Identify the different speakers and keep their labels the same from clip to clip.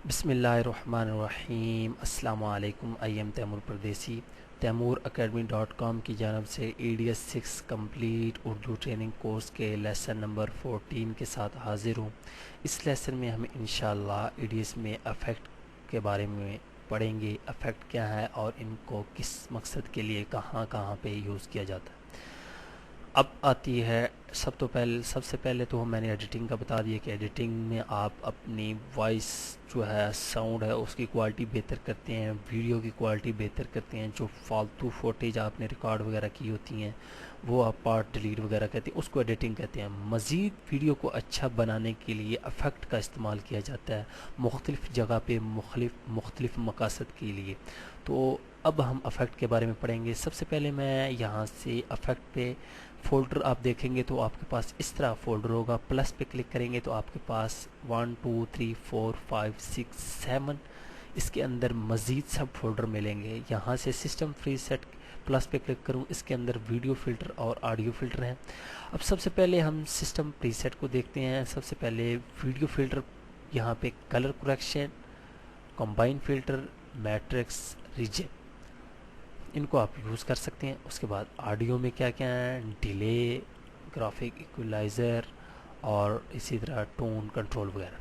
Speaker 1: बिस्मिल्लाहिर्रहमानिर्रहीम। अस्सलामु अलैकुम। आई एम तैमूर परदेसी। तैमूर academy.com की जानब से EDS 6 complete Urdu training course के लेसन नंबर 14 के साथ हाज़िर हूँ। इस लेसन में हम इंशाल्लाह EDS में अफेक्ट के बारे में पढ़ेंगे। अफेक्ट क्या है और इनको किस मकसद के लिए कहाँ कहाँ पे यूज़ किया जाता है। अब आती है सबसे पहले तो मैंने एडिटिंग का बता दिया कि एडिटिंग में आप अपनी वॉइस जो है, साउंड है, उसकी क्वालिटी बेहतर करते हैं, वीडियो की क्वालिटी बेहतर करते हैं। जो फालतू फुटेज आपने रिकॉर्ड वगैरह की होती हैं वो आप पार्ट डिलीट वगैरह कहते हैं, उसको एडिटिंग कहते हैं। मज़ीद वीडियो को अच्छा बनाने के लिए अफेक्ट का इस्तेमाल किया जाता है मुख्तलिफ़ जगह पे मुख्तलिफ़ मकासद के लिए। तो अब हम अफेक्ट के बारे में पढ़ेंगे। सबसे पहले मैं यहाँ से अफेक्ट पे फ़ोल्डर आप देखेंगे तो आपके पास इस तरह फ़ोल्डर होगा। प्लस पे क्लिक करेंगे तो आपके पास 1 2 3 4 5 6 7 इसके अंदर मज़ीद सब फोल्डर मिलेंगे। यहाँ से सिस्टम फ्री सेट प्लस पे क्लिक करूँ, इसके अंदर वीडियो फ़िल्टर और ऑडियो फ़िल्टर हैं। अब सबसे पहले हम सिस्टम प्रीसेट को देखते हैं। सबसे पहले वीडियो फ़िल्टर, यहाँ पे colour correction, combine filter, matrix, region, इनको आप यूज़ कर सकते हैं। उसके बाद ऑडियो में क्या क्या है, डिले, ग्राफिक इक्वलाइज़र और इसी तरह टोन कंट्रोल वगैरह।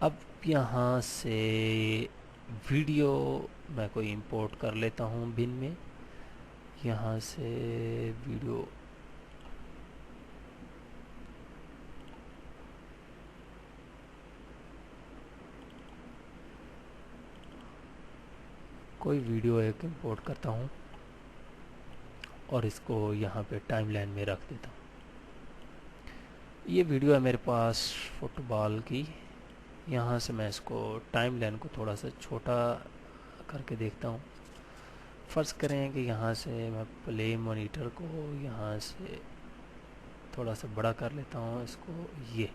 Speaker 1: अब यहाँ से वीडियो मैं कोई इंपोर्ट कर लेता हूँ बिन में। यहाँ से वीडियो कोई वीडियो एक इंपोर्ट करता हूँ और इसको यहाँ पे टाइमलाइन में रख देता हूँ। ये वीडियो है मेरे पास फुटबॉल की। यहाँ से मैं इसको टाइमलाइन को थोड़ा सा छोटा करके देखता हूँ। फ़र्ज़ करें कि यहाँ से मैं प्ले मॉनिटर को यहाँ से थोड़ा सा बड़ा कर लेता हूँ इसको। ये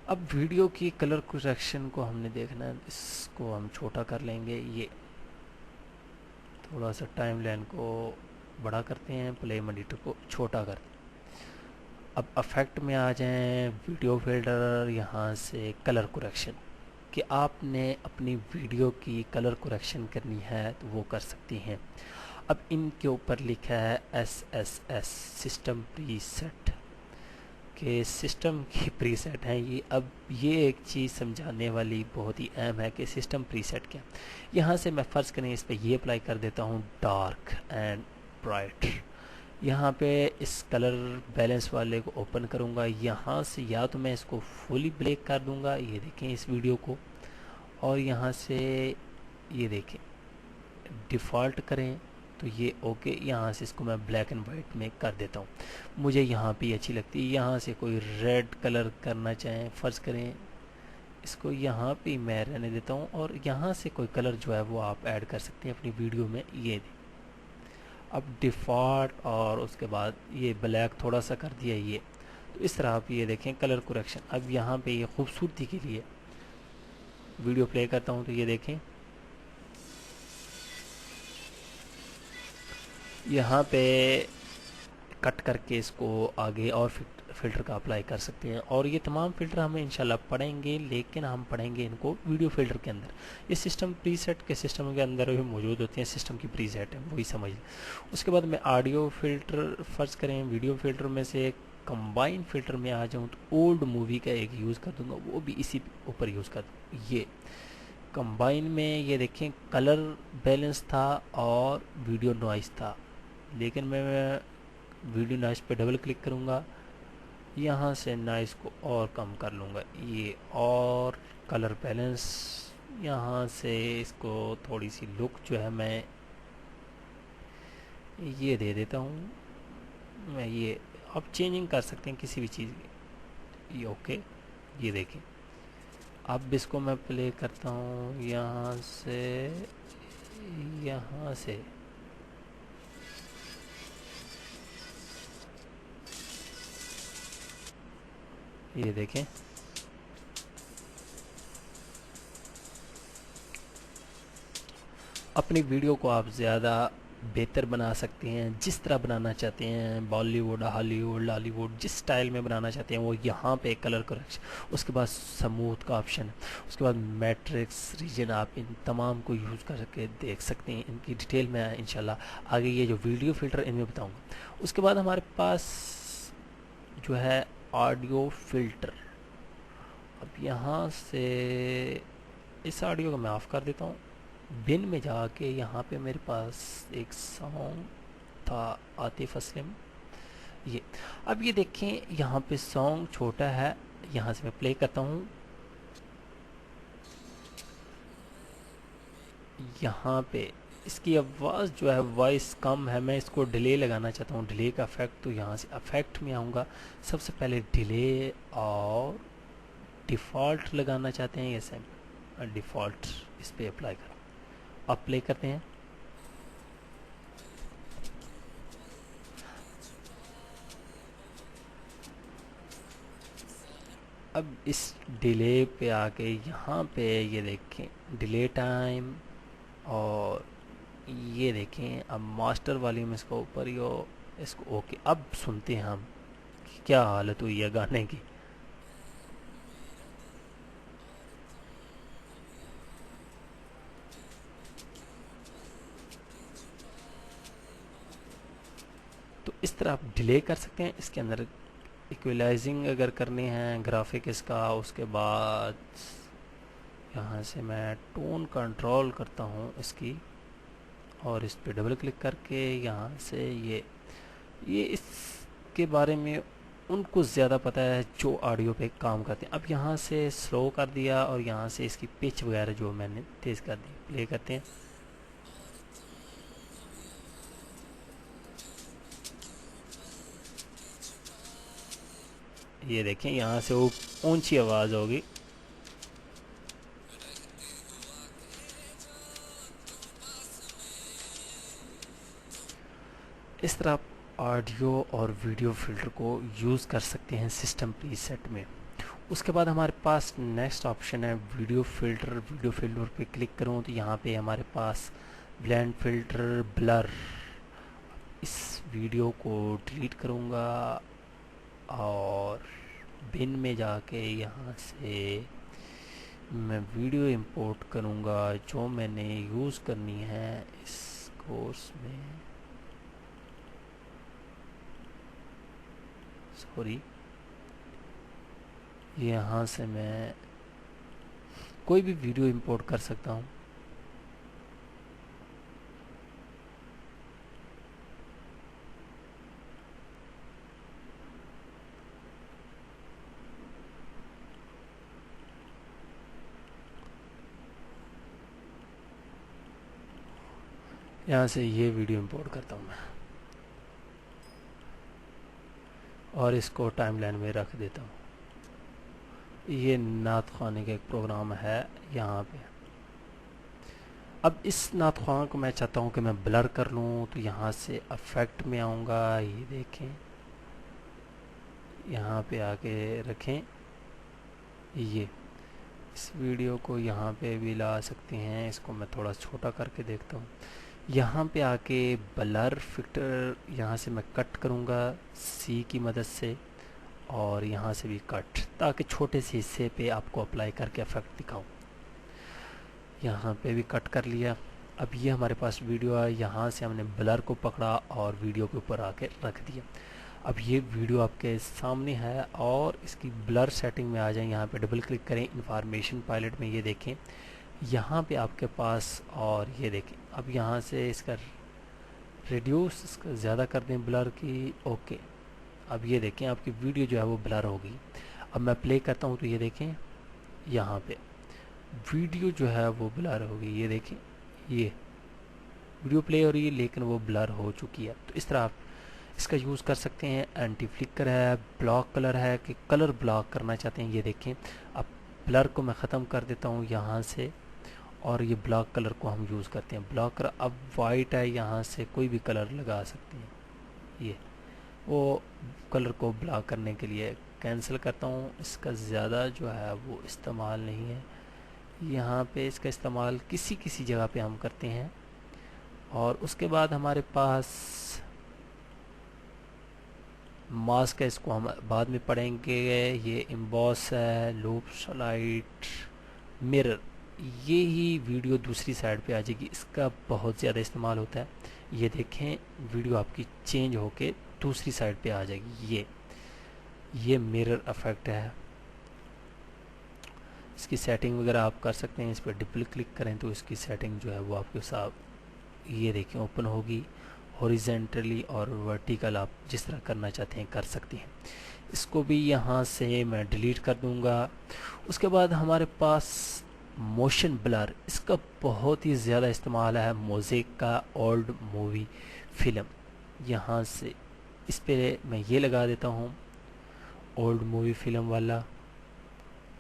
Speaker 1: अब वीडियो की कलर करेक्शन को हमने देखना है, इसको हम छोटा कर लेंगे। ये थोड़ा सा टाइमलाइन को बड़ा करते हैं, प्ले मॉनिटर को छोटा करते हैं। अब अफेक्ट में आ जाएं, वीडियो फिल्टर, यहाँ से कलर करेक्शन, कि आपने अपनी वीडियो की कलर करेक्शन करनी है तो वो कर सकती हैं। अब इनके ऊपर लिखा है SSS सिस्टम प्रीसेट, के सिस्टम की प्रीसेट हैं ये। अब ये एक चीज़ समझाने वाली बहुत ही अहम है कि सिस्टम प्रीसेट क्या। यहाँ से मैं फ़र्ज़ करें इस पर ये अप्लाई कर देता हूँ, डार्क एंड ब्राइट। यहाँ पे इस कलर बैलेंस वाले को ओपन करूँगा। यहाँ से या तो मैं इसको फुली ब्लैक कर दूँगा, ये देखें इस वीडियो को, और यहाँ से ये देखें डिफ़ॉल्ट करें तो ये ओके। यहाँ से इसको मैं ब्लैक एंड वाइट में कर देता हूँ। मुझे यहाँ पे अच्छी लगती है। यहाँ से कोई रेड कलर करना चाहें, फ़र्ज़ करें इसको यहाँ पे मैं रहने देता हूँ, और यहाँ से कोई कलर जो है वो आप ऐड कर सकते हैं अपनी वीडियो में। ये अब डिफ़ॉल्ट और उसके बाद ये ब्लैक थोड़ा सा कर दिया ये। तो इस तरह आप ये देखें कलर करेक्शन। अब यहाँ पे ये खूबसूरती के लिए वीडियो प्ले करता हूँ तो ये देखें यहाँ पे कट करके इसको आगे और फ़िल्टर का अप्लाई कर सकते हैं। और ये तमाम फ़िल्टर हम इंशाल्लाह पढ़ेंगे, लेकिन हम पढ़ेंगे इनको वीडियो फ़िल्टर के अंदर। ये सिस्टम प्रीसेट के सिस्टम के अंदर भी मौजूद होते हैं, सिस्टम की प्रीसेट है वही समझ लें। उसके बाद मैं ऑडियो फ़िल्टर, फ़र्ज़ करें वीडियो फ़िल्टर में से कंबाइन फ़िल्टर में आ जाऊँ तो ओल्ड मूवी का एक यूज़ कर दूँगा, वो भी इसी ऊपर यूज़ कर दूँ। ये कंबाइन में ये देखें कलर बैलेंस था और वीडियो नॉइस था, लेकिन मैं वीडियो नॉइस पे डबल क्लिक करूँगा, यहाँ से नॉइस को और कम कर लूँगा ये, और कलर बैलेंस यहाँ से इसको थोड़ी सी लुक जो है मैं ये दे देता हूँ। मैं ये आप चेंजिंग कर सकते हैं किसी भी चीज़ की। ये ओके, ये देखें। अब इसको मैं प्ले करता हूँ यहाँ से ये देखें। अपनी वीडियो को आप ज़्यादा बेहतर बना सकते हैं, जिस तरह बनाना चाहते हैं, बॉलीवुड, हॉलीवुड, लॉलीवुड, जिस स्टाइल में बनाना चाहते हैं वो यहाँ पे कलर करेक्शन, उसके बाद स्मूथ का ऑप्शन है, उसके बाद मैट्रिक्स रीजन, आप इन तमाम को यूज़ करके देख सकते हैं। इनकी डिटेल में इंशाल्लाह आगे ये जो वीडियो फिल्टर इनमें बताऊँगा। उसके बाद हमारे पास जो है ऑडियो फिल्टर। अब यहाँ से इस ऑडियो को मैं ऑफ़ कर देता हूँ। बिन में जाके यहाँ पे मेरे पास एक सॉन्ग था, आतिफ असलम, ये। अब ये देखें यहाँ पे सॉन्ग छोटा है, यहाँ से मैं प्ले करता हूँ। यहाँ पे इसकी आवाज़ जो है वॉइस कम है, मैं इसको डिले लगाना चाहता हूँ, डिले का इफेक्ट। तो यहाँ से इफेक्ट में आऊँगा, सबसे पहले डिले और डिफ़ॉल्ट लगाना चाहते हैं, ये डिफ़ॉल्ट इस पर अप्लाई करो। अब प्ले करते हैं। अब इस डिले पे आके यहाँ पे ये देखें डिले टाइम, और ये देखें अब मास्टर वॉल्यूम इसको ऊपर ही हो, इसको ओके। अब सुनते हैं हम कि क्या हालत हुई है गाने की। तो इस तरह आप डिले कर सकते हैं। इसके अंदर इक्वलाइजिंग अगर करनी है ग्राफिक इसका, उसके बाद यहाँ से मैं टोन कंट्रोल करता हूँ इसकी, और इस पे डबल क्लिक करके यहाँ से ये इसके बारे में उनको ज़्यादा पता है जो ऑडियो पे काम करते हैं। अब यहाँ से स्लो कर दिया और यहाँ से इसकी पिच वगैरह जो मैंने तेज़ कर दी। प्ले करते हैं। ये देखें यहाँ से वो ऊंची आवाज़ होगी। इस तरह आप ऑडियो और वीडियो फिल्टर को यूज़ कर सकते हैं सिस्टम प्रीसेट में। उसके बाद हमारे पास नेक्स्ट ऑप्शन है वीडियो फिल्टर। वीडियो फिल्टर पे क्लिक करूँ तो यहाँ पे हमारे पास ब्लेंड फिल्टर, ब्लर। इस वीडियो को डिलीट करूँगा और बिन में जाके यहाँ से मैं वीडियो इंपोर्ट करूँगा जो मैंने यूज़ करनी है इस कोर्स में। सॉरी, यहाँ से मैं कोई भी वीडियो इंपोर्ट कर सकता हूँ। यहाँ से ये वीडियो इंपोर्ट करता हूँ मैं और इसको टाइमलाइन में रख देता हूँ। ये नात ख़ाने का एक प्रोग्राम है यहाँ पे। अब इस नात ख़ान को मैं चाहता हूँ कि मैं ब्लर कर लूँ, तो यहाँ से इफेक्ट में आऊँगा। ये देखें, यहाँ पे आके रखें, ये इस वीडियो को यहाँ पे भी ला सकते हैं। इसको मैं थोड़ा छोटा करके देखता हूँ। यहाँ पे आके ब्लर फिल्टर यहाँ से मैं कट करूँगा सी की मदद से, और यहाँ से भी कट, ताकि छोटे से हिस्से पे आपको अप्लाई करके इफेक्ट दिखाऊँ। यहाँ पे भी कट कर लिया। अब ये हमारे पास वीडियो है, यहाँ से हमने ब्लर को पकड़ा और वीडियो के ऊपर आके रख दिया। अब ये वीडियो आपके सामने है और इसकी ब्लर सेटिंग में आ जाए, यहाँ पे डबल क्लिक करें इंफॉर्मेशन पायलट में, ये देखें यहाँ पे आपके पास, और ये देखें अब यहाँ से इसका रिड्यूस इसका ज़्यादा कर दें ब्लर की, ओके। अब ये देखें आपकी वीडियो जो है वो ब्लर होगी। अब मैं प्ले करता हूँ तो ये देखें यहाँ पे वीडियो जो है वो ब्लर होगी। ये देखें ये वीडियो प्ले हो रही है लेकिन वो ब्लर हो चुकी है। तो इस तरह आप इसका यूज़ कर सकते हैं। एंटी फ्लिकर है, ब्लॉक कलर है कि कलर ब्लॉक करना चाहते हैं। ये देखें अब ब्लर को मैं ख़त्म कर देता हूँ यहाँ से, और ये ब्लॉक कलर को हम यूज़ करते हैं। ब्लॉक कलर अब वाइट है, यहाँ से कोई भी कलर लगा सकते हैं। ये वो कलर को ब्लॉक करने के लिए कैंसिल करता हूँ। इसका ज़्यादा जो है वो इस्तेमाल नहीं है। यहाँ पे इसका इस्तेमाल किसी किसी जगह पे हम करते हैं, और उसके बाद हमारे पास मास्क है, इसको हम बाद में पढ़ेंगे। ये एम्बॉस है, लूप स्लाइड, मिरर, ये ही वीडियो दूसरी साइड पे आ जाएगी, इसका बहुत ज़्यादा इस्तेमाल होता है। ये देखें वीडियो आपकी चेंज होके दूसरी साइड पे आ जाएगी। ये मिरर इफेक्ट है, इसकी सेटिंग वगैरह आप कर सकते हैं। इस पर डबल क्लिक करें तो इसकी सेटिंग जो है वो आपके साथ ये देखें ओपन होगी। हॉरिजेंटली और वर्टिकल आप जिस तरह करना चाहते हैं कर सकते हैं। इसको भी यहाँ से मैं डिलीट कर दूंगा। उसके बाद हमारे पास मोशन ब्लर, इसका बहुत ही ज़्यादा इस्तेमाल है मोज़ेक का ओल्ड मूवी फिल्म। यहाँ से इस पे मैं ये लगा देता हूँ ओल्ड मूवी फिल्म वाला,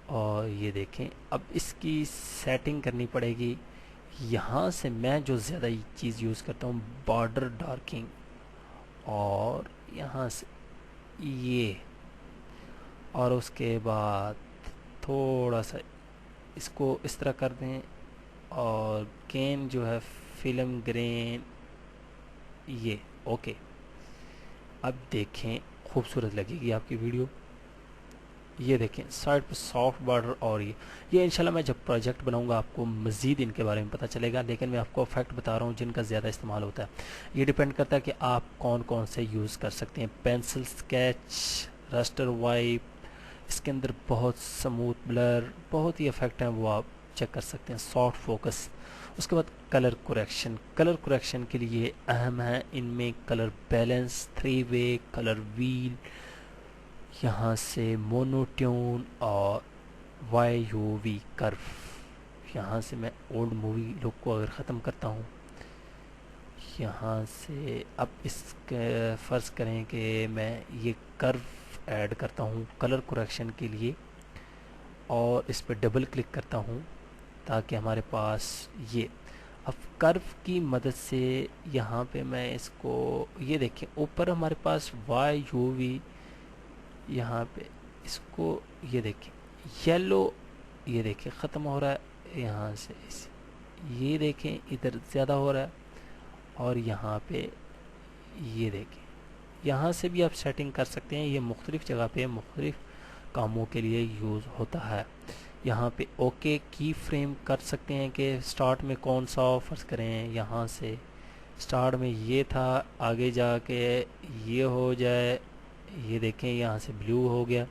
Speaker 1: और ये देखें अब इसकी सेटिंग करनी पड़ेगी। यहाँ से मैं जो ज़्यादा चीज़ यूज़ करता हूँ बॉर्डर डार्किंग, और यहाँ से ये, और उसके बाद थोड़ा सा इसको इस तरह कर दें, और गेन जो है फिल्म ग्रेन, ये ओके। अब देखें खूबसूरत लगेगी आपकी वीडियो। ये देखें साइड पे सॉफ्ट बॉर्डर, और ये इंशाल्लाह मैं जब प्रोजेक्ट बनाऊंगा आपको मज़ीद इनके बारे में पता चलेगा, लेकिन मैं आपको इफेक्ट बता रहा हूँ जिनका ज़्यादा इस्तेमाल होता है। ये डिपेंड करता है कि आप कौन कौन से यूज़ कर सकते हैं। पेंसिल स्केच, रस्टर वाइप, इसके अंदर बहुत स्मूथ ब्लर, बहुत ही इफेक्ट हैं वो आप चेक कर सकते हैं। सॉफ्ट फोकस, उसके बाद कलर करेक्शन। कलर करेक्शन के लिए अहम है इनमें कलर बैलेंस, 3 वे, कलर व्हील, यहाँ से मोनोट्यून और YUV कर्व। यहाँ से मैं ओल्ड मूवी लुक को अगर ख़त्म करता हूँ, यहाँ से अब इसके फ़र्ज़ करें कि मैं ये कर्व ऐड करता हूँ कलर करेक्शन के लिए, और इस पर डबल क्लिक करता हूँ ताकि हमारे पास ये अब कर्व की मदद से यहाँ पे मैं इसको, ये देखें ऊपर हमारे पास YUV, यहाँ पे इसको ये देखें येलो, ये देखें ख़त्म हो रहा है यहाँ से ये देखें इधर ज़्यादा हो रहा है, और यहाँ पे ये देखें यहाँ से भी आप सेटिंग कर सकते हैं। ये मुख्तलिफ़ जगह पे मुख्तलिफ़ कामों के लिए यूज़ होता है। यहाँ पे ओके की फ्रेम कर सकते हैं कि स्टार्ट में कौन सा ऑफर्स करें। यहाँ से स्टार्ट में ये था, आगे जाके ये हो जाए, ये देखें यहाँ से ब्लू हो गया।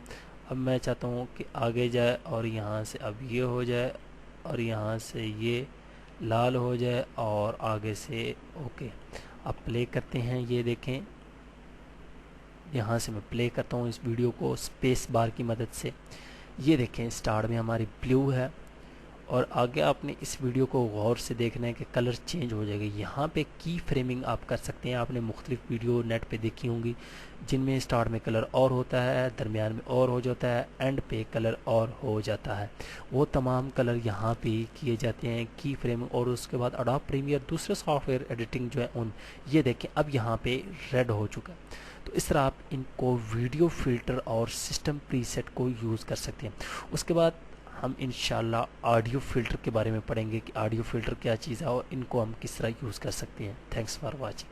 Speaker 1: अब मैं चाहता हूँ कि आगे जाए और यहाँ से अब ये हो जाए, और यहाँ से ये लाल हो जाए, और आगे से ओके। अब प्ले करते हैं, ये देखें यहाँ से मैं प्ले करता हूँ इस वीडियो को स्पेस बार की मदद से। ये देखें स्टार्ट में हमारी ब्लू है, और आगे आपने इस वीडियो को गौर से देखना है कि कलर चेंज हो जाएगा। यहाँ पे की फ्रेमिंग आप कर सकते हैं। आपने मुख्तलिफ वीडियो नेट पे देखी होंगी जिनमें स्टार्ट में कलर और होता है, दरमियान में और हो जाता है, एंड पे कलर और हो जाता है। वो तमाम कलर यहाँ पे किए जाते हैं की फ्रेमिंग। और उसके बाद अडोब प्रीमियर दूसरे सॉफ्टवेयर एडिटिंग जो है उन, ये देखें अब यहाँ पे रेड हो चुका है। तो इस तरह आप इनको वीडियो फिल्टर और सिस्टम प्रीसेट को यूज़ कर सकते हैं। उसके बाद हम इंशाल्लाह ऑडियो फ़िल्टर के बारे में पढ़ेंगे कि ऑडियो फ़िल्टर क्या चीज़ है और इनको हम किस तरह यूज़ कर सकते हैं। Thanks for watching.